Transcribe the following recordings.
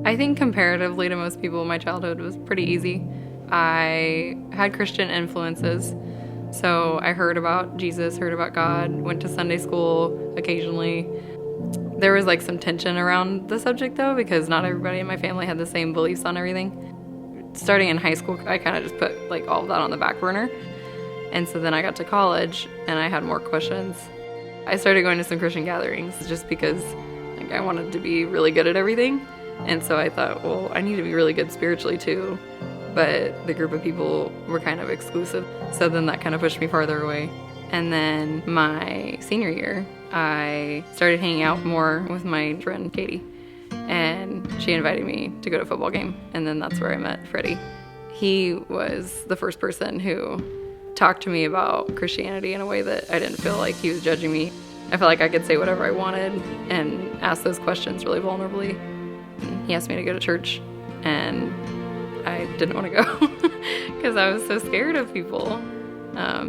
I think comparatively to most people, my childhood was pretty easy. I had Christian influences, so I heard about Jesus, heard about God, went to Sunday school occasionally. There was like some tension around the subject though, because not everybody in my family had the same beliefs on everything. Starting in high school, I kind of just put like all of that on the back burner. And so then I got to college and I had more questions. I started going to some Christian gatherings just because like I wanted to be really good at everything. And so I thought, well, I need to be really good spiritually too. But the group of people were kind of exclusive. So then that kind of pushed me farther away. And then my senior year, I started hanging out more with my friend Katie. And she invited me to go to a football game. And then that's where I met Freddie. He was the first person who talked to me about Christianity in a way that I didn't feel like he was judging me. I felt like I could say whatever I wanted and ask those questions really vulnerably. And he asked me to go to church, and I didn't want to go because I was so scared of people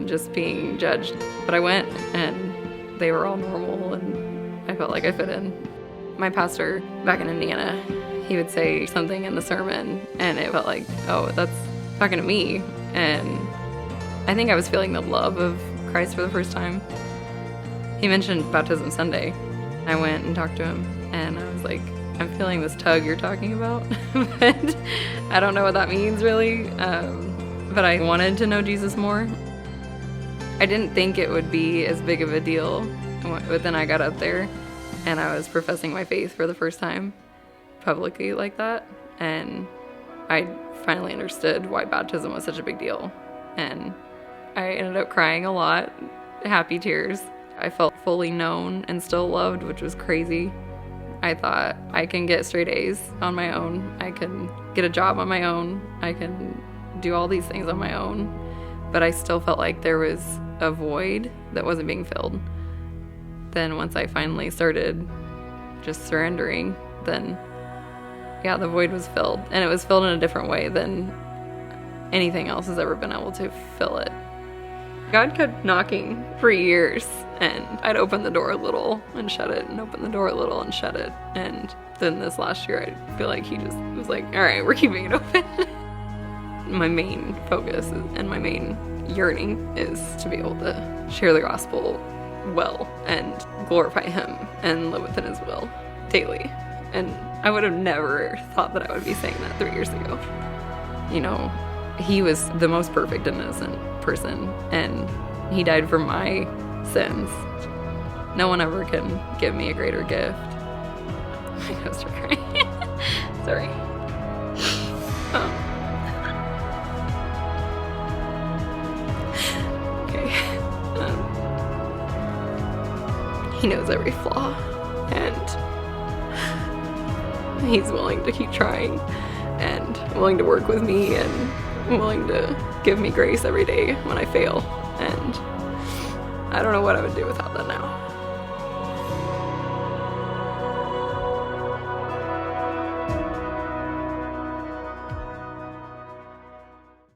just being judged. But I went, and they were all normal, and I felt like I fit in. My pastor back in Indiana, he would say something in the sermon, and it felt like, oh, that's talking to me. And I think I was feeling the love of Christ for the first time. He mentioned Baptism Sunday. I went and talked to him, and I was like, I'm feeling this tug you're talking about, but I don't know what that means really, but I wanted to know Jesus more. I didn't think it would be as big of a deal, but then I got up there, and I was professing my faith for the first time publicly like that, and I finally understood why baptism was such a big deal, and I ended up crying a lot, happy tears. I felt fully known and still loved, which was crazy. I thought I can get straight A's on my own. I can get a job on my own. I can do all these things on my own. But I still felt like there was a void that wasn't being filled. Then once I finally started just surrendering, then yeah, the void was filled. And it was filled in a different way than anything else has ever been able to fill it. God kept knocking for years, and I'd open the door a little and shut it, and open the door a little and shut it. And then this last year, I feel like he just was like, all right, we're keeping it open. My main focus and my main yearning is to be able to share the gospel well and glorify him and live within his will daily. And I would have never thought that I would be saying that 3 years ago. You know, he was the most perfect and innocent person, and he died for my sins. No one ever can give me a greater gift. My ghosts are crying. Sorry. Okay. He knows every flaw, and he's willing to keep trying, and willing to work with me, and willing to give me grace every day when I fail. And I don't know what I would do without that now.